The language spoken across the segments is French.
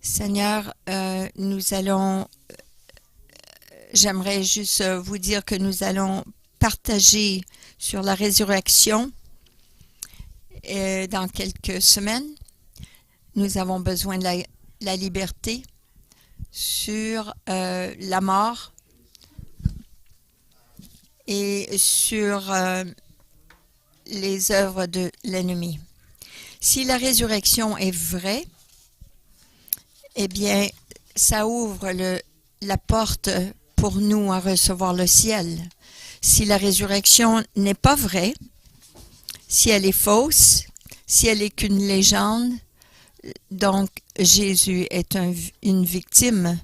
Seigneur, j'aimerais juste vous dire que nous allons partager sur la résurrection dans quelques semaines. Nous avons besoin de la liberté sur la mort et sur les œuvres de l'ennemi. Si la résurrection est vraie, eh bien, ça ouvre la porte pour nous à recevoir le ciel. Si la résurrection n'est pas vraie, si elle est fausse, si elle est qu'une légende, donc Jésus est une victime.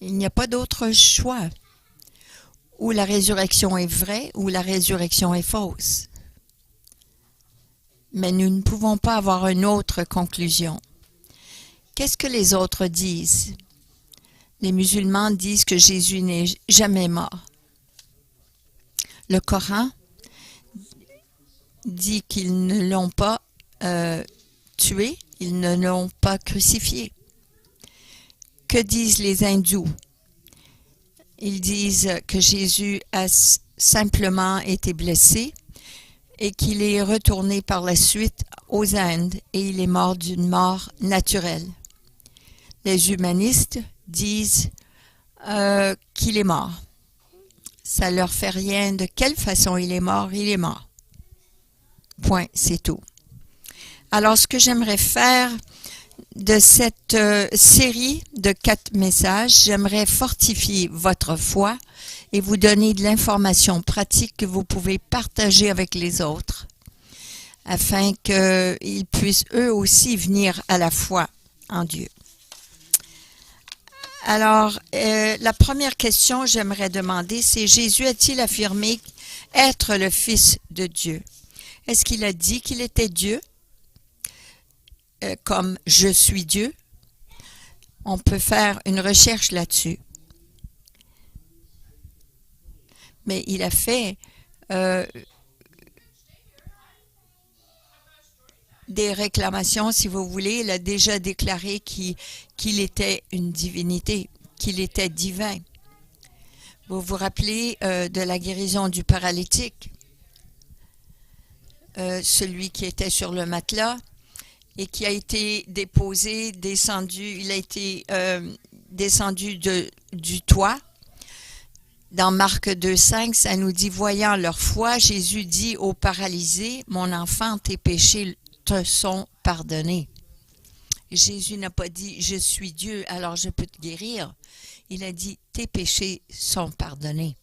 Il n'y a pas d'autre choix. Ou la résurrection est vraie, ou la résurrection est fausse. Mais nous ne pouvons pas avoir une autre conclusion. Qu'est-ce que les autres disent? Les musulmans disent que Jésus n'est jamais mort. Le Coran dit qu'ils ne l'ont pas tué, ils ne l'ont pas crucifié. Que disent les hindous? Ils disent que Jésus a simplement été blessé et qu'il est retourné par la suite aux Indes et il est mort d'une mort naturelle. Les humanistes disent qu'il est mort. Ça leur fait rien de quelle façon il est mort, il est mort. Point, c'est tout. Alors, ce que j'aimerais faire de cette série de 4 messages, j'aimerais fortifier votre foi et vous donner de l'information pratique que vous pouvez partager avec les autres afin qu'ils puissent eux aussi venir à la foi en Dieu. Alors, la première question j'aimerais demander, c'est Jésus a-t-il affirmé être le Fils de Dieu? Est-ce qu'il a dit qu'il était Dieu? Comme « Je suis Dieu ». On peut faire une recherche là-dessus. Mais il a fait des réclamations, si vous voulez. Il a déjà déclaré qu'il était une divinité, qu'il était divin. Vous vous rappelez de la guérison du paralytique? Celui qui était sur le matelas et qui a été descendu, il a été descendu du toit. Dans Marc 2,5, ça nous dit « Voyant leur foi, Jésus dit aux paralysés, « Mon enfant, tes péchés te sont pardonnés. » Jésus n'a pas dit « Je suis Dieu, alors je peux te guérir. » Il a dit « Tes péchés sont pardonnés. »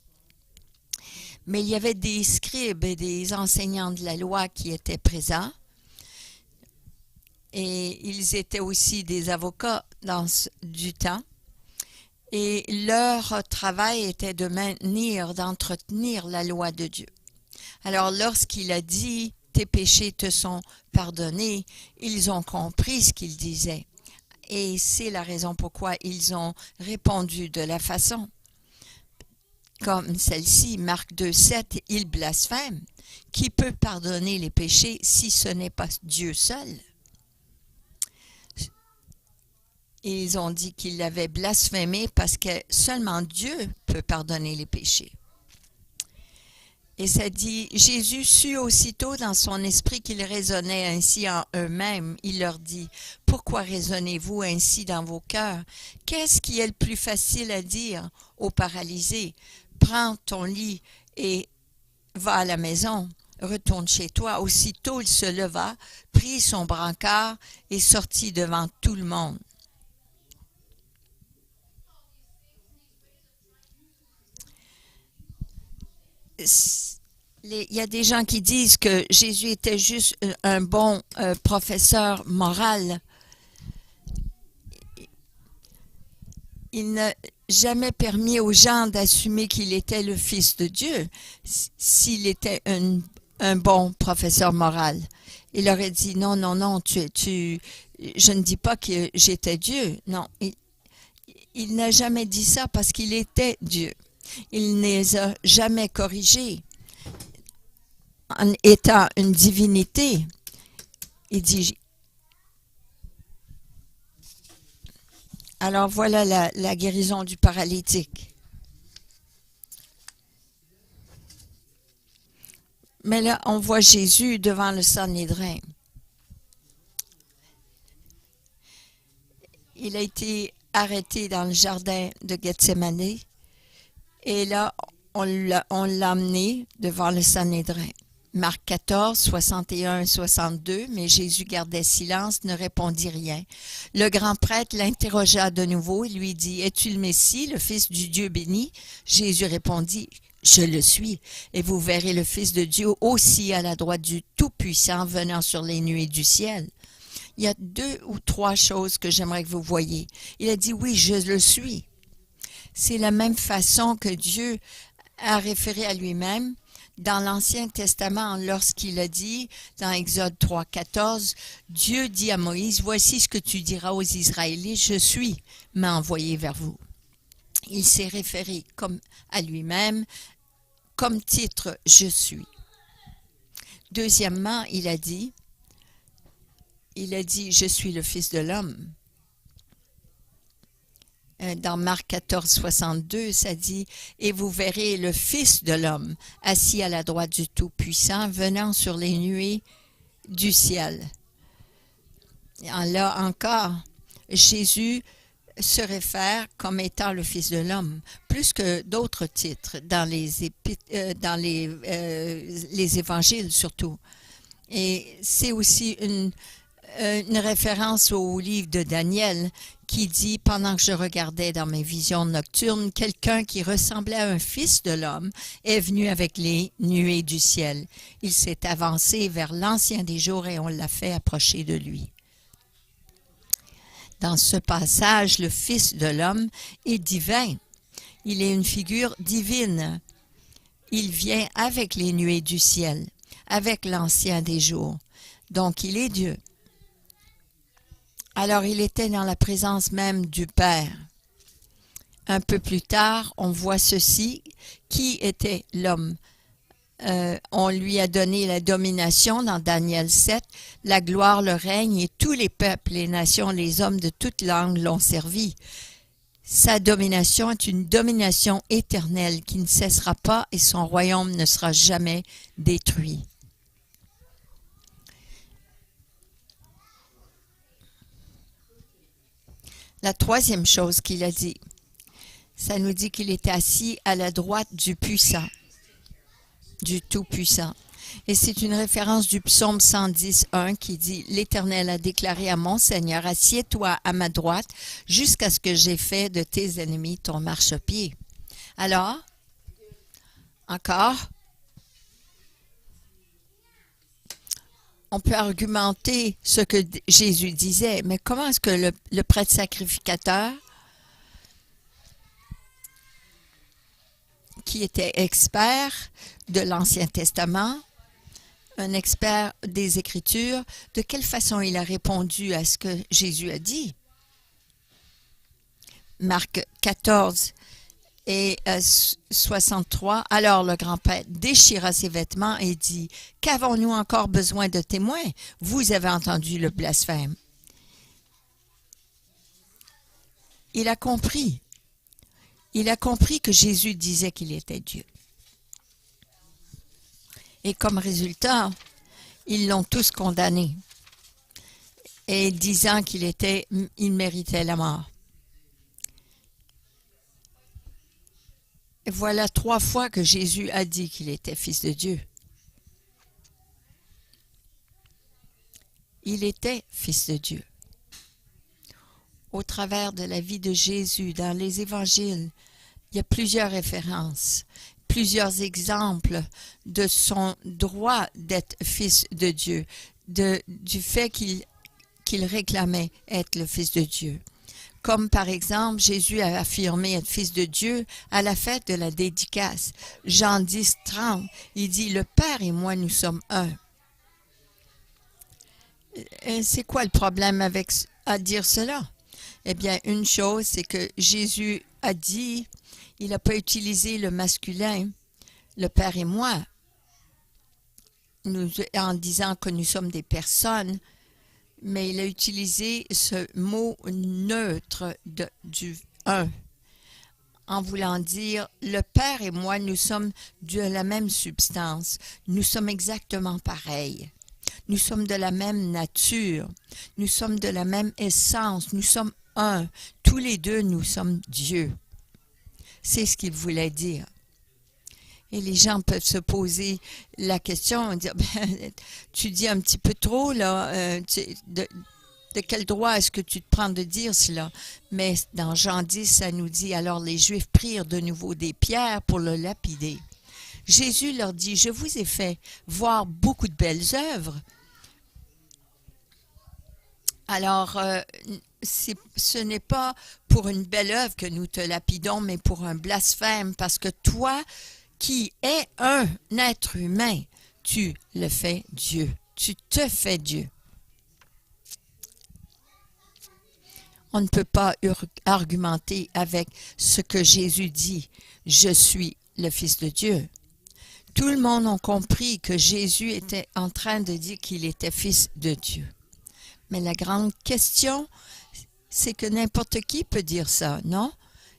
Mais il y avait des scribes et des enseignants de la loi qui étaient présents. Et ils étaient aussi des avocats du temps. Et leur travail était de d'entretenir la loi de Dieu. Alors lorsqu'il a dit « Tes péchés te sont pardonnés », ils ont compris ce qu'il disait. Et c'est la raison pourquoi ils ont répondu de la façon. Comme celle-ci, Marc 2,7, il blasphème. Qui peut pardonner les péchés si ce n'est pas Dieu seul? Et ils ont dit qu'il l'avait blasphémé parce que seulement Dieu peut pardonner les péchés. Et ça dit, Jésus sut aussitôt dans son esprit qu'ils raisonnaient ainsi en eux-mêmes. Il leur dit, « Pourquoi raisonnez-vous ainsi dans vos cœurs? Qu'est-ce qui est le plus facile à dire aux paralysés? Prends ton lit et va à la maison. Retourne chez toi. » Aussitôt il se leva, prit son brancard et sortit devant tout le monde. Il y a des gens qui disent que Jésus était juste un bon professeur moral. Il n'a jamais permis aux gens d'assumer qu'il était le Fils de Dieu s'il était un bon professeur moral. Il aurait dit non, non, non, je ne dis pas que j'étais Dieu. Non, il n'a jamais dit ça parce qu'il était Dieu. Il ne les a jamais corrigés. En étant une divinité, il dit Alors voilà la guérison du paralytique. Mais là, on voit Jésus devant le Sanhédrin. Il a été arrêté dans le jardin de Gethsémane et là, on l'a amené devant le Sanhédrin. Marc 14, 61, 62, mais Jésus gardait silence, ne répondit rien. Le grand prêtre l'interrogea de nouveau et lui dit, « Es-tu le Messie, le Fils du Dieu béni? » Jésus répondit, « Je le suis, et vous verrez le Fils de Dieu aussi à la droite du Tout-Puissant venant sur les nuées du ciel. » Il y a 2 ou 3 choses que j'aimerais que vous voyiez. Il a dit, « Oui, je le suis. » C'est la même façon que Dieu a référé à lui-même dans l'Ancien Testament lorsqu'il a dit, dans Exode 3, 14, Dieu dit à Moïse, « Voici ce que tu diras aux Israélites, je suis, m'a envoyé vers vous. » Il s'est référé comme à lui-même, comme titre, « Je suis ». Deuxièmement, il a dit, « Je suis le Fils de l'homme ». Dans Marc 14, 62, ça dit « Et vous verrez le Fils de l'homme assis à la droite du Tout-Puissant, venant sur les nuées du ciel. » Là encore, Jésus se réfère comme étant le Fils de l'homme, plus que d'autres titres dans les évangiles surtout. Et c'est aussi une référence au livre de Daniel qui dit, pendant que je regardais dans mes visions nocturnes, quelqu'un qui ressemblait à un fils de l'homme est venu avec les nuées du ciel. Il s'est avancé vers l'ancien des jours et on l'a fait approcher de lui. Dans ce passage, le Fils de l'homme est divin. Il est une figure divine. Il vient avec les nuées du ciel, avec l'ancien des jours. Donc, il est Dieu. Alors, il était dans la présence même du Père. Un peu plus tard, on voit ceci. Qui était l'homme? On lui a donné la domination dans Daniel 7, la gloire, le règne, et tous les peuples, les nations, les hommes de toute langue l'ont servi. Sa domination est une domination éternelle qui ne cessera pas et son royaume ne sera jamais détruit. La troisième chose qu'il a dit, ça nous dit qu'il était assis à la droite du puissant, du Tout-Puissant. Et c'est une référence du psaume 110.1 qui dit « L'Éternel a déclaré à mon Seigneur, assieds-toi à ma droite jusqu'à ce que j'ai fait de tes ennemis ton marchepied. » Alors, encore, on peut argumenter ce que Jésus disait, mais comment est-ce que le prêtre sacrificateur, qui était expert de l'Ancien Testament, un expert des Écritures, de quelle façon il a répondu à ce que Jésus a dit? Marc 14 et 63, alors le grand prêtre déchira ses vêtements et dit, « Qu'avons-nous encore besoin de témoins? Vous avez entendu le blasphème. » Il a compris que Jésus disait qu'il était Dieu. Et comme résultat, ils l'ont tous condamné, et disant qu'il méritait la mort. Et voilà 3 fois que Jésus a dit qu'il était Fils de Dieu. Il était Fils de Dieu. Au travers de la vie de Jésus, dans les évangiles, il y a plusieurs références, plusieurs exemples de son droit d'être Fils de Dieu, du fait qu'il réclamait être le Fils de Dieu. Comme par exemple, Jésus a affirmé être Fils de Dieu à la fête de la dédicace. Jean 10, 30, il dit « Le Père et moi, nous sommes un ». C'est quoi le problème à dire cela? Eh bien, une chose, c'est que Jésus a dit, il n'a pas utilisé le masculin, le Père et moi, en disant que nous sommes des personnes. mais il a utilisé ce mot neutre du un, en voulant dire le Père et moi, nous sommes de la même substance, nous sommes exactement pareils. Nous sommes de la même nature, nous sommes de la même essence, nous sommes un. Tous les deux, nous sommes Dieu. C'est ce qu'il voulait dire. Et les gens peuvent se poser la question, dire, tu dis un petit peu trop, là, de quel droit est-ce que tu te prends de dire cela? Mais dans Jean 10, ça nous dit, alors les Juifs prirent de nouveau des pierres pour le lapider. Jésus leur dit, je vous ai fait voir beaucoup de belles œuvres. Alors, ce n'est pas pour une belle œuvre que nous te lapidons, mais pour un blasphème, parce que toi, qui es un être humain, tu le fais Dieu. Tu te fais Dieu. On ne peut pas argumenter avec ce que Jésus dit. Je suis le Fils de Dieu. Tout le monde a compris que Jésus était en train de dire qu'il était Fils de Dieu. Mais la grande question, c'est que n'importe qui peut dire ça, non?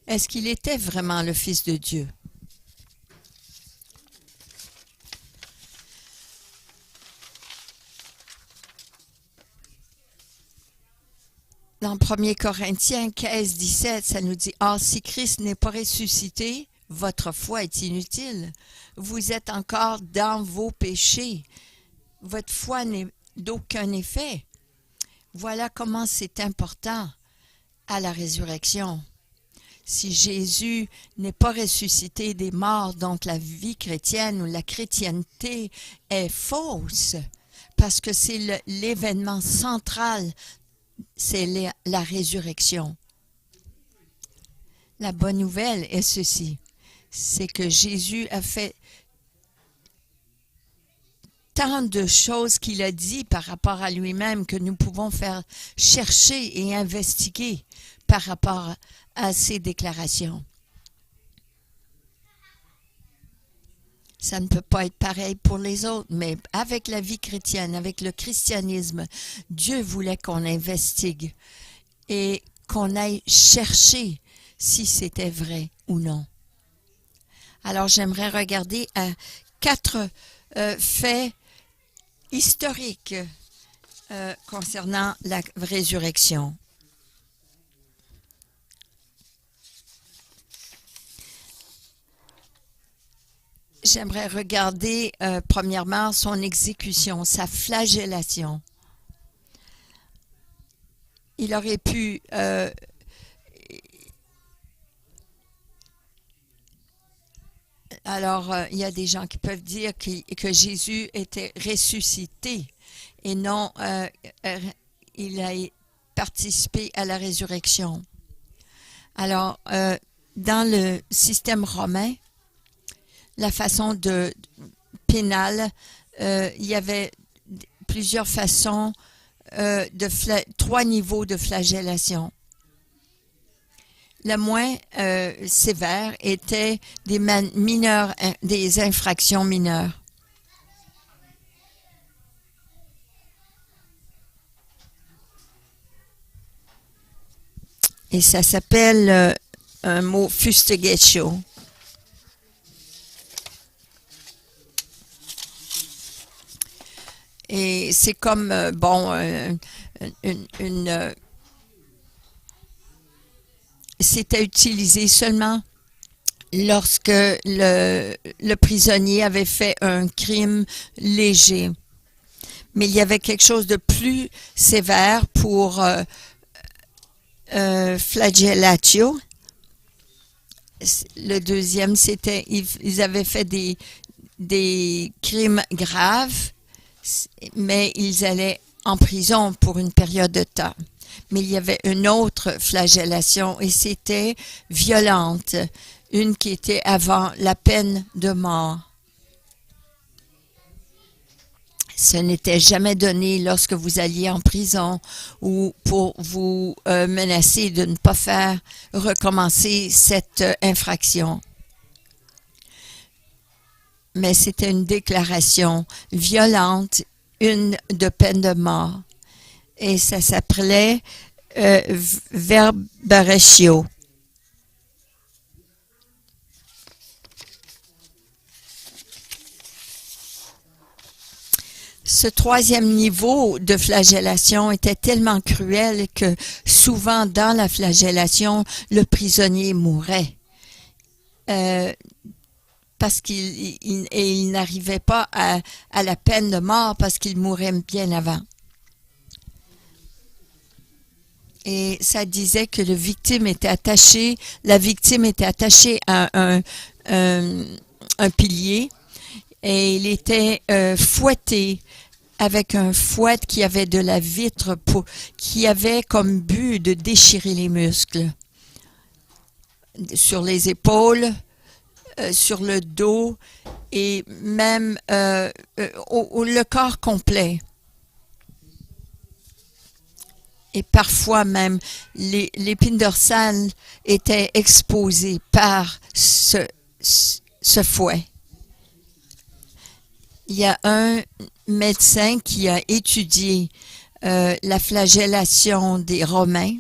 Est-ce qu'il était vraiment le Fils de Dieu? Dans 1 Corinthiens 15, 17, ça nous dit « Or, si Christ n'est pas ressuscité, votre foi est inutile. Vous êtes encore dans vos péchés. Votre foi n'est d'aucun effet. » Voilà comment c'est important à la résurrection. Si Jésus n'est pas ressuscité des morts, donc la vie chrétienne ou la chrétienté est fausse, parce que c'est l'événement central, c'est la résurrection. La bonne nouvelle est ceci, c'est que Jésus a fait tant de choses qu'il a dit par rapport à lui-même que nous pouvons faire chercher et investiguer par rapport à ses déclarations. Ça ne peut pas être pareil pour les autres, mais avec la vie chrétienne, avec le christianisme, Dieu voulait qu'on investigue et qu'on aille chercher si c'était vrai ou non. Alors, j'aimerais regarder 4 faits historiques concernant la résurrection. J'aimerais regarder premièrement son exécution, sa flagellation. Il aurait pu il y a des gens qui peuvent dire que Jésus était ressuscité et non, il a participé à la résurrection. Alors, dans le système romain, la façon pénale, il y avait plusieurs façons, 3 niveaux de flagellation. Le moins sévère était des infractions mineures. Et ça s'appelle un mot fustigatio. Et c'est comme, c'était utilisé seulement lorsque le prisonnier avait fait un crime léger. Mais il y avait quelque chose de plus sévère pour flagellatio. Le deuxième, c'était, ils avaient fait des crimes graves, mais ils allaient en prison pour une période de temps. Mais il y avait une autre flagellation et c'était violente, une qui était avant la peine de mort. Ce n'était jamais donné lorsque vous alliez en prison ou pour vous menacer de ne pas faire recommencer cette infraction. Mais c'était une déclaration violente, une de peine de mort. et ça s'appelait verberatio. Ce troisième niveau de flagellation était tellement cruel que souvent dans la flagellation, le prisonnier mourait. Parce qu'il n'arrivait pas à la peine de mort parce qu'il mourait bien avant. Et ça disait que la victime était attachée à un pilier et il était fouetté avec un fouet qui avait de la vitre qui avait comme but de déchirer les muscles sur les épaules, sur le dos et même le corps complet. Et parfois même, l'épine dorsale était exposée par ce fouet. Il y a un médecin qui a étudié la flagellation des Romains.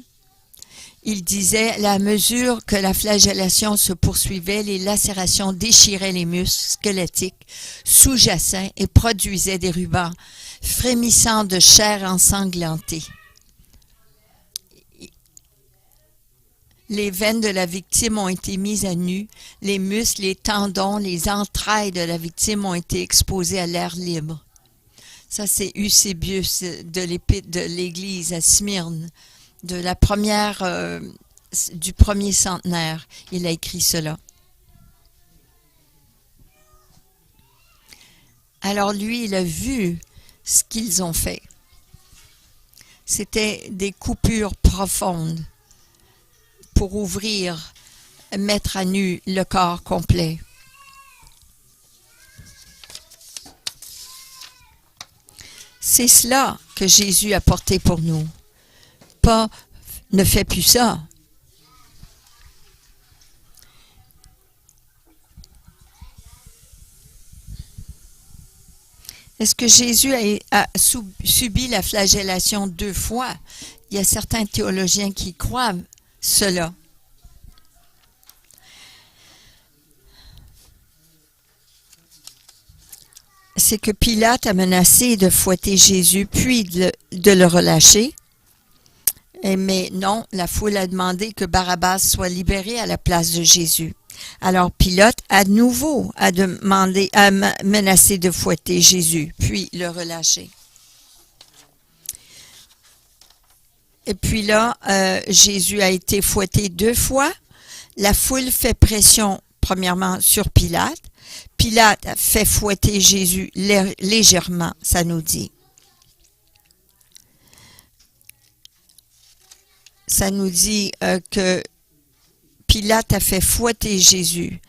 Il disait, à la mesure que la flagellation se poursuivait, les lacérations déchiraient les muscles squelettiques sous-jacents et produisaient des rubans frémissants de chair ensanglantée. Les veines de la victime ont été mises à nu, les muscles, les tendons, les entrailles de la victime ont été exposés à l'air libre. Ça, c'est Eusébius de l'Église à Smyrne, du premier centenaire. Il a écrit cela. Alors lui, il a vu ce qu'ils ont fait. C'était des coupures profondes pour mettre à nu le corps complet. C'est cela que Jésus a porté pour nous. Pas, ne fais plus ça. Est-ce que Jésus a subi la flagellation 2 fois? Il y a certains théologiens qui croient cela. C'est que Pilate a menacé de fouetter Jésus, puis de le relâcher. Mais non, la foule a demandé que Barabbas soit libéré à la place de Jésus. Alors Pilate, à nouveau, a menacé de fouetter Jésus, puis le relâcher. Et puis là, Jésus a été fouetté 2 fois. La foule fait pression, premièrement, sur Pilate. Pilate a fait fouetter Jésus légèrement, ça nous dit. Ça nous dit que Pilate a fait fouetter Jésus.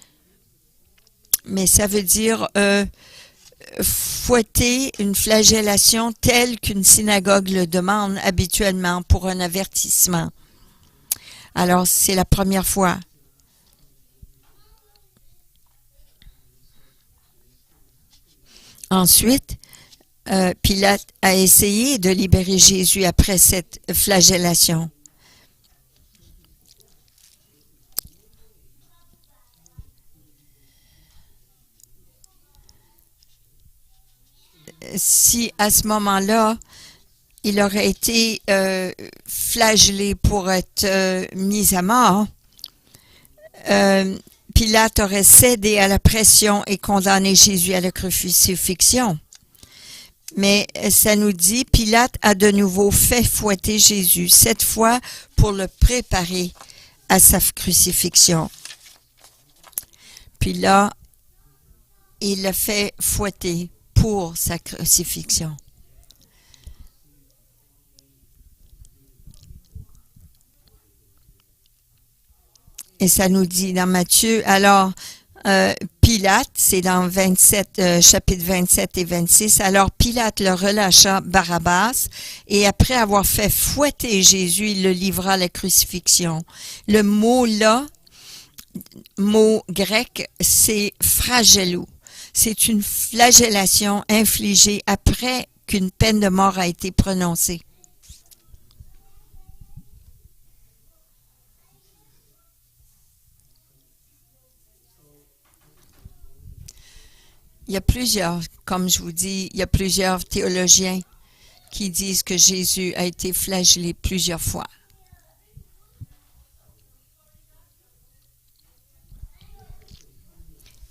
Mais ça veut dire fouetter une flagellation telle qu'une synagogue le demande habituellement pour un avertissement. Alors, c'est la première fois. Ensuite, Pilate a essayé de libérer Jésus après cette flagellation. Si à ce moment-là, il aurait été flagellé pour être mis à mort, Pilate aurait cédé à la pression et condamné Jésus à la crucifixion. Mais ça nous dit, Pilate a de nouveau fait fouetter Jésus, cette fois pour le préparer à sa crucifixion. Puis là, il l'a fait fouetter pour sa crucifixion. Et ça nous dit dans Matthieu, alors Pilate, c'est dans chapitre 27 et 26, alors Pilate le relâcha Barabbas, et après avoir fait fouetter Jésus, il le livra à la crucifixion. Le mot là, mot grec, c'est flagellou. C'est une flagellation infligée après qu'une peine de mort a été prononcée. Il y a plusieurs, comme je vous dis, il y a plusieurs théologiens qui disent que Jésus a été flagellé plusieurs fois.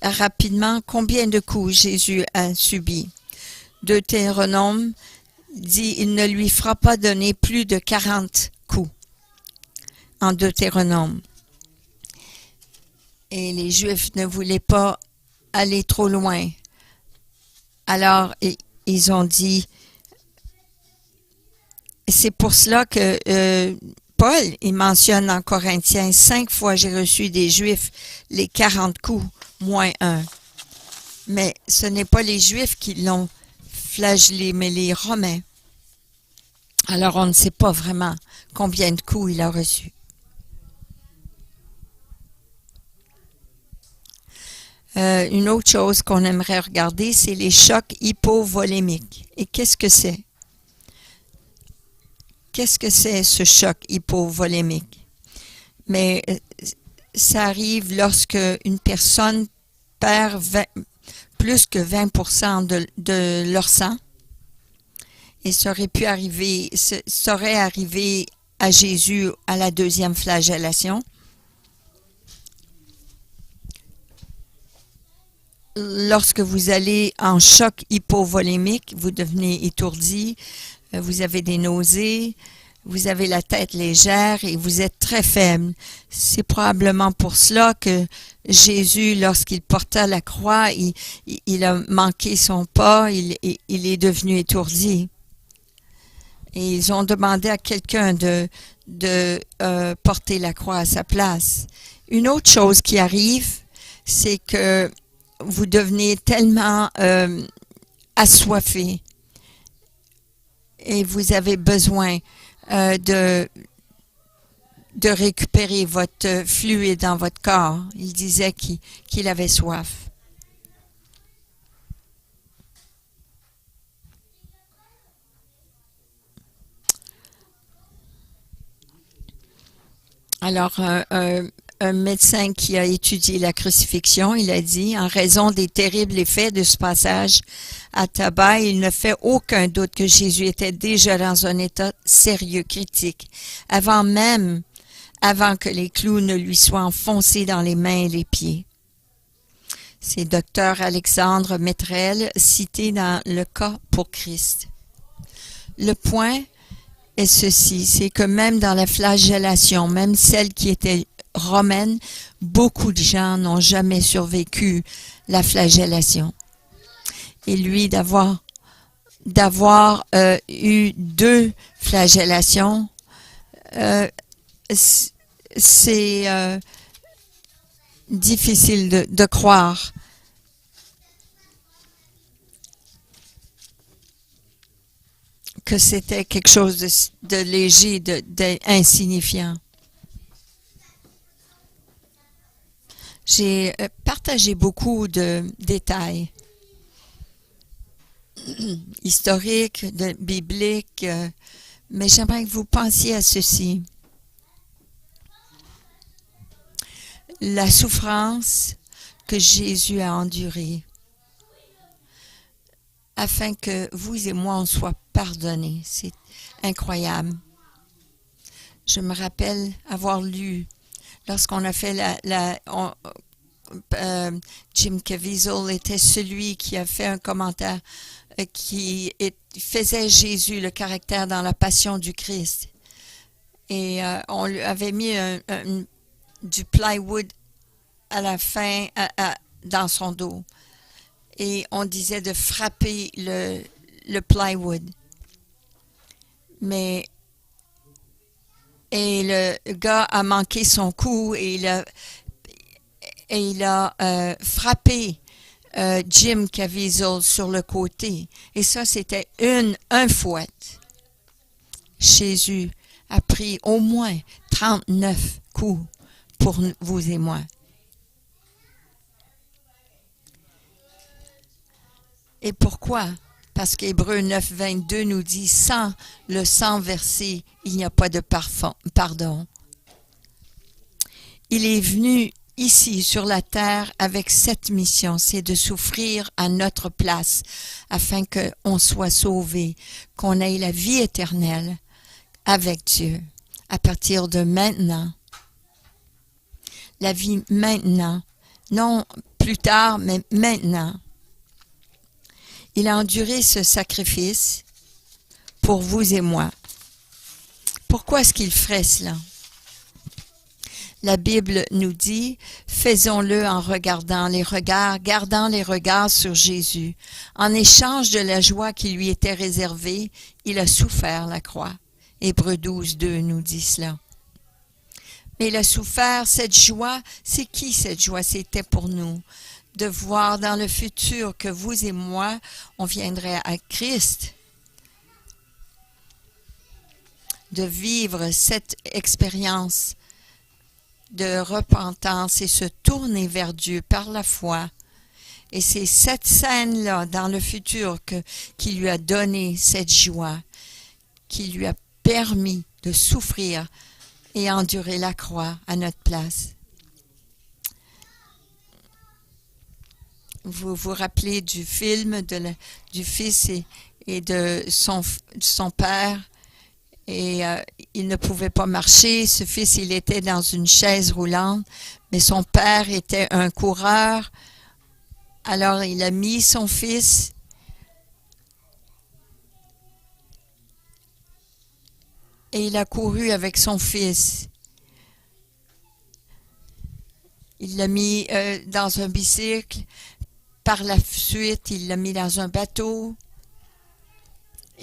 Rapidement, combien de coups Jésus a subi? Deutéronome dit, il ne lui fera pas donner plus de 40 coups en Deutéronome. Et les Juifs ne voulaient pas aller trop loin. Alors, ils ont dit, c'est pour cela que Paul, il mentionne en Corinthiens, 5 fois j'ai reçu des Juifs les 40 coups, moins 1. Mais ce n'est pas les Juifs qui l'ont flagellé, mais les Romains. Alors, on ne sait pas vraiment combien de coups il a reçu. Une autre chose qu'on aimerait regarder, c'est les chocs hypovolémiques. Et qu'est-ce que c'est? Qu'est-ce que c'est ce choc hypovolémique? Mais ça arrive lorsque une personne perd plus que 20% de leur sang. Et ça aurait arrivé à Jésus à la deuxième flagellation. Lorsque vous allez en choc hypovolémique, vous devenez étourdi, vous avez des nausées, vous avez la tête légère et vous êtes très faible. C'est probablement pour cela que Jésus, lorsqu'il porta la croix, il a manqué son pas, il est devenu étourdi. Et ils ont demandé à quelqu'un de porter la croix à sa place. Une autre chose qui arrive, c'est que vous devenez tellement assoiffé et vous avez besoin de récupérer votre fluide dans votre corps. Il disait qu'il avait soif. Alors, un médecin qui a étudié la crucifixion, il a dit, en raison des terribles effets de ce passage à tabac, il ne fait aucun doute que Jésus était déjà dans un état sérieux, critique, avant que les clous ne lui soient enfoncés dans les mains et les pieds. C'est Dr Alexandre Métrel, cité dans le cas pour Christ. Le point est ceci, c'est que même dans la flagellation, même celle qui était romaine, beaucoup de gens n'ont jamais survécu la flagellation. Et lui, d'avoir eu 2 flagellations, c'est difficile de croire. Que c'était quelque chose de léger, d'insignifiant. J'ai partagé beaucoup de détails historiques, bibliques, mais j'aimerais que vous pensiez à ceci. La souffrance que Jésus a endurée afin que vous et moi, on soit pardonnés. C'est incroyable. Je me rappelle avoir lu, lorsqu'on a fait Jim Caviezel était celui qui a fait un commentaire qui faisait Jésus, le caractère dans la passion du Christ. Et on lui avait mis du plywood à la fin dans son dos. Et on disait de frapper le plywood. Et le gars a manqué son coup et il a frappé Jim Caviezel sur le côté. Et ça, c'était un fouet. Jésus a pris au moins 39 coups pour vous et moi. Et pourquoi? Parce qu'Hébreux 9, 22 nous dit, sans le sang versé, il n'y a pas de pardon. Il est venu ici sur la terre avec cette mission, c'est de souffrir à notre place afin qu'on soit sauvé, qu'on ait la vie éternelle avec Dieu à partir de maintenant. La vie maintenant, non plus tard, mais maintenant. Il a enduré ce sacrifice pour vous et moi. Pourquoi est-ce qu'il ferait cela? La Bible nous dit, faisons-le en gardant les regards sur Jésus. En échange de la joie qui lui était réservée, il a souffert la croix. Hébreux 12, 2 nous dit cela. Mais il a souffert cette joie. C'est qui cette joie? C'était pour nous. De voir dans le futur que vous et moi, on viendrait à Christ. De vivre cette expérience de repentance et se tourner vers Dieu par la foi. Et c'est cette scène-là dans le futur qui lui a donné cette joie, qui lui a permis de souffrir et endurer la croix à notre place. Vous vous rappelez du film du fils et de son père? Et il ne pouvait pas marcher. Ce fils, il était dans une chaise roulante, mais son père était un coureur. Alors, il a mis son fils et il a couru avec son fils. Il l'a mis dans un bicycle. Par la suite, il l'a mis dans un bateau.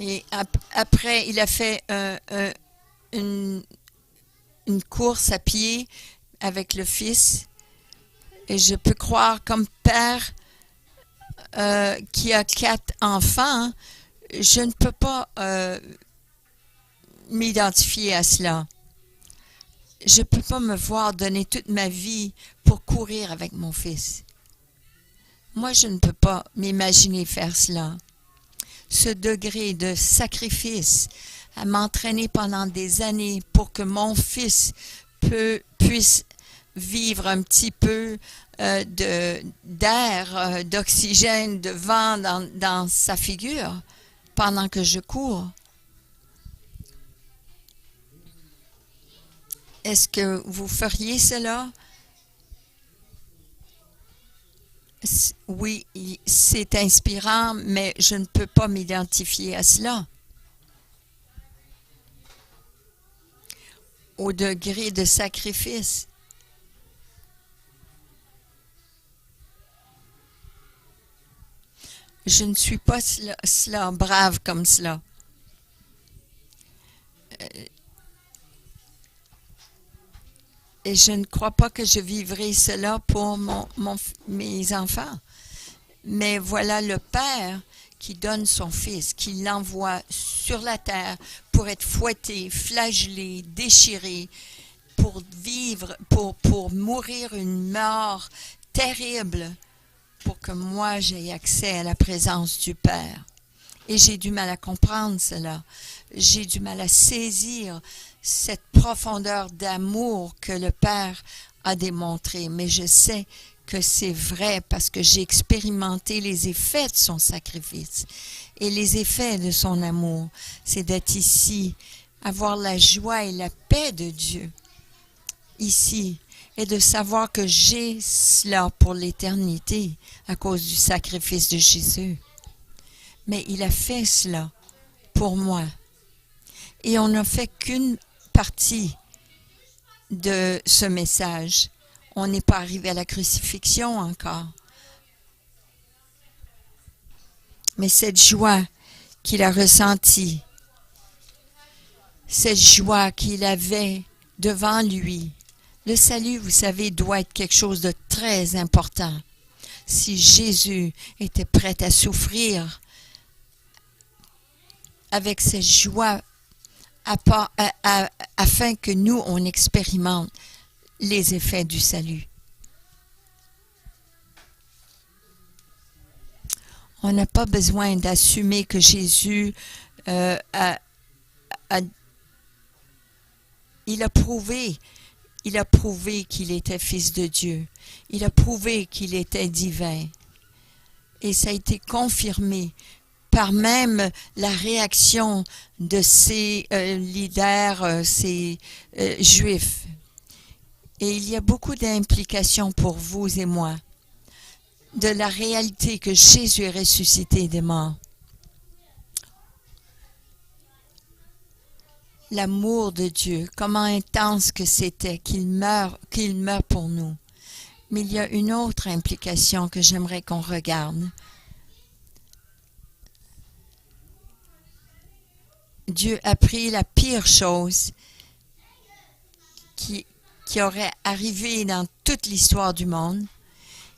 Et après, il a fait une course à pied avec le fils. Et je peux croire, comme père qui a 4 enfants, je ne peux pas m'identifier à cela. Je ne peux pas me voir donner toute ma vie pour courir avec mon fils. Moi, je ne peux pas m'imaginer faire cela. Ce degré de sacrifice à m'entraîner pendant des années pour que mon fils puisse vivre un petit peu d'air, d'oxygène, de vent dans sa figure pendant que je cours. Est-ce que vous feriez cela? Oui, c'est inspirant, mais je ne peux pas m'identifier à cela. Au degré de sacrifice. Je ne suis pas cela brave comme cela. Et je ne crois pas que je vivrai cela pour mes enfants. Mais voilà le Père qui donne son Fils, qui l'envoie sur la terre pour être fouetté, flagellé, déchiré, pour vivre, pour mourir une mort terrible, pour que moi j'aie accès à la présence du Père. Et j'ai du mal à comprendre cela. J'ai du mal à saisir cette profondeur d'amour que le Père a démontré. Mais je sais que c'est vrai parce que j'ai expérimenté les effets de son sacrifice. Et les effets de son amour, c'est d'être ici, avoir la joie et la paix de Dieu ici. Et de savoir que j'ai cela pour l'éternité à cause du sacrifice de Jésus. Mais il a fait cela pour moi. Et on n'a fait qu'une partie de ce message. On n'est pas arrivé à la crucifixion encore. Mais cette joie qu'il a ressentie, cette joie qu'il avait devant lui, le salut, vous savez, doit être quelque chose de très important. Si Jésus était prêt à souffrir avec cette joie afin que nous, on expérimente les effets du salut. On n'a pas besoin d'assumer que Jésus il a prouvé Il a prouvé qu'il était fils de Dieu. Il a prouvé qu'il était divin. Et ça a été confirmé par même la réaction de ces leaders, ces juifs. Et il y a beaucoup d'implications pour vous et moi de la réalité que Jésus est ressuscité des morts. L'amour de Dieu, comment intense que c'était qu'il meurt pour nous. Mais il y a une autre implication que j'aimerais qu'on regarde. Dieu a pris la pire chose qui aurait arrivé dans toute l'histoire du monde.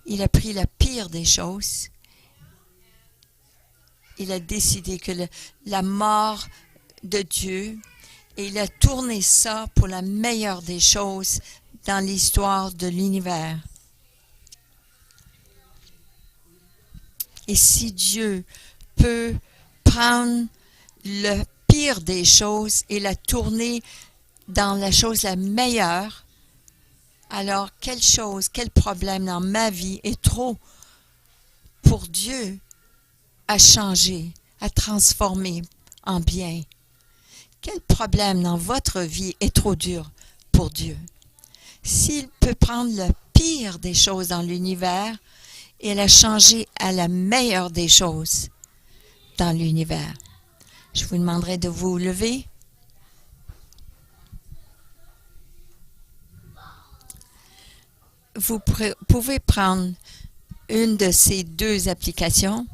Il a pris la pire des choses. Il a décidé que la mort de Dieu, et il a tourné ça pour la meilleure des choses dans l'histoire de l'univers. Et si Dieu peut prendre le pire des choses et la tourner dans la chose la meilleure, alors quel problème dans ma vie est trop pour Dieu à changer, à transformer en bien? Quel problème dans votre vie est trop dur pour Dieu? S'il peut prendre le pire des choses dans l'univers et la changer à la meilleure des choses dans l'univers. Je vous demanderai de vous lever. Vous pouvez prendre une de ces deux applications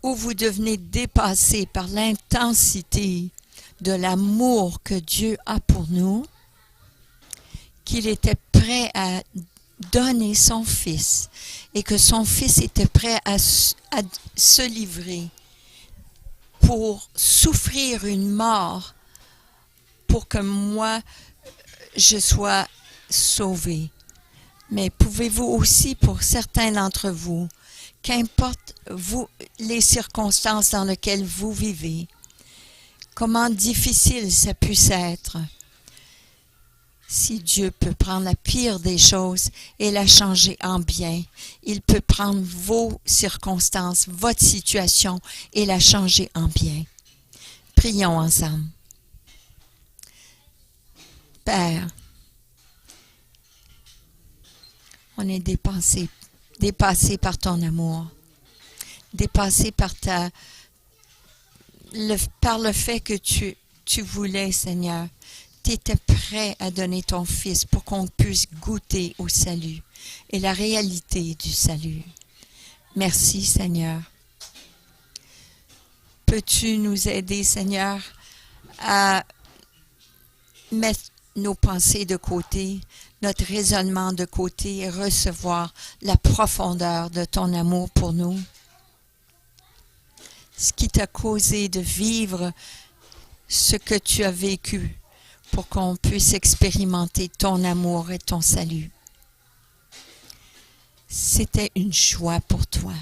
où vous devenez dépassé par l'intensité de l'amour que Dieu a pour nous, qu'il était prêt à donner son Fils et que son Fils était prêt à se livrer pour souffrir une mort pour que moi, je sois sauvé. Mais pouvez-vous aussi, pour certains d'entre vous, qu'importe les circonstances dans lesquelles vous vivez, comment difficile ça puisse être, si Dieu peut prendre la pire des choses et la changer en bien, il peut prendre vos circonstances, votre situation et la changer en bien. Prions ensemble. Père, on est dépassé par ton amour, dépassé par le fait que tu voulais, Seigneur. Tu étais prêt à donner ton Fils pour qu'on puisse goûter au salut et la réalité du salut. Merci, Seigneur. Peux-tu nous aider, Seigneur, à mettre nos pensées de côté, notre raisonnement de côté et recevoir la profondeur de ton amour pour nous? Ce qui t'a causé de vivre ce que tu as vécu pour qu'on puisse expérimenter ton amour et ton salut. C'était une joie pour toi.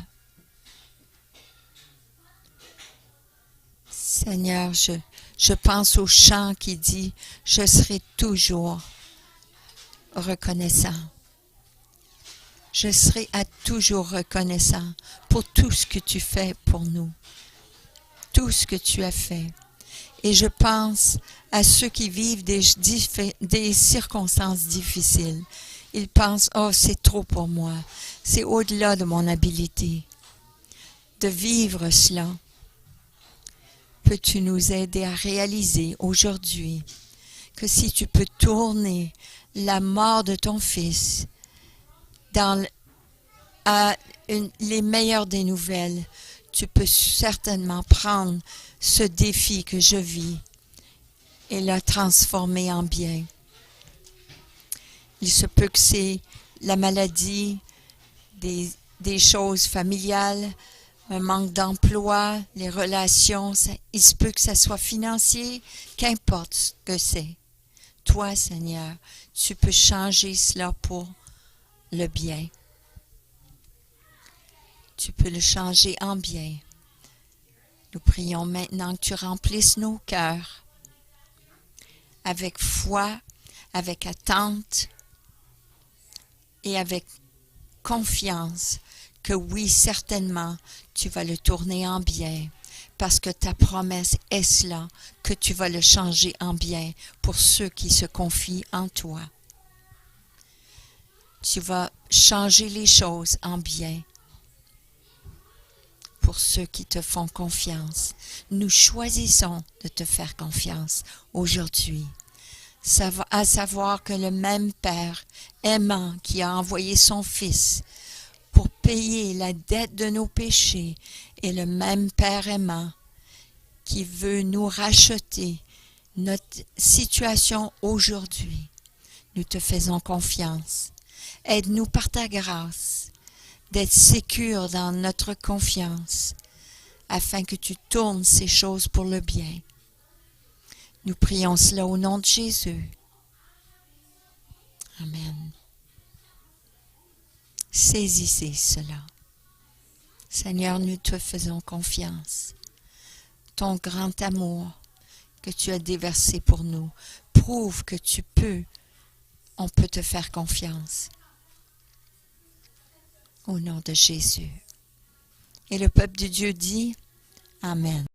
Seigneur, je pense au chant qui dit « Je serai toujours reconnaissant. Je serai toujours reconnaissant pour tout ce que tu fais pour nous, tout ce que tu as fait. » Et je pense à ceux qui vivent des circonstances difficiles. Ils pensent « Oh, c'est trop pour moi. C'est au-delà de mon habilité de vivre cela. » Peux-tu nous aider à réaliser aujourd'hui que si tu peux tourner la mort de ton Fils à les meilleures des nouvelles, tu peux certainement prendre ce défi que je vis et le transformer en bien. Il se peut que c'est la maladie, des choses familiales, un manque d'emploi, les relations, il se peut que ça soit financier, qu'importe ce que c'est. Toi, Seigneur, tu peux changer cela pour le bien. Tu peux le changer en bien. Nous prions maintenant que tu remplisses nos cœurs avec foi, avec attente et avec confiance que oui, certainement, tu vas le tourner en bien, parce que ta promesse est cela, que tu vas le changer en bien pour ceux qui se confient en toi. Tu vas changer les choses en bien pour ceux qui te font confiance. Nous choisissons de te faire confiance aujourd'hui. À savoir que le même Père aimant qui a envoyé son Fils pour payer la dette de nos péchés est le même Père aimant qui veut nous racheter notre situation aujourd'hui. Nous te faisons confiance. Aide-nous par ta grâce d'être sécures dans notre confiance afin que tu tournes ces choses pour le bien. Nous prions cela au nom de Jésus. Amen. Saisissez cela. Seigneur, nous te faisons confiance. Ton grand amour que tu as déversé pour nous prouve que on peut te faire confiance. Au nom de Jésus. Et le peuple de Dieu dit Amen.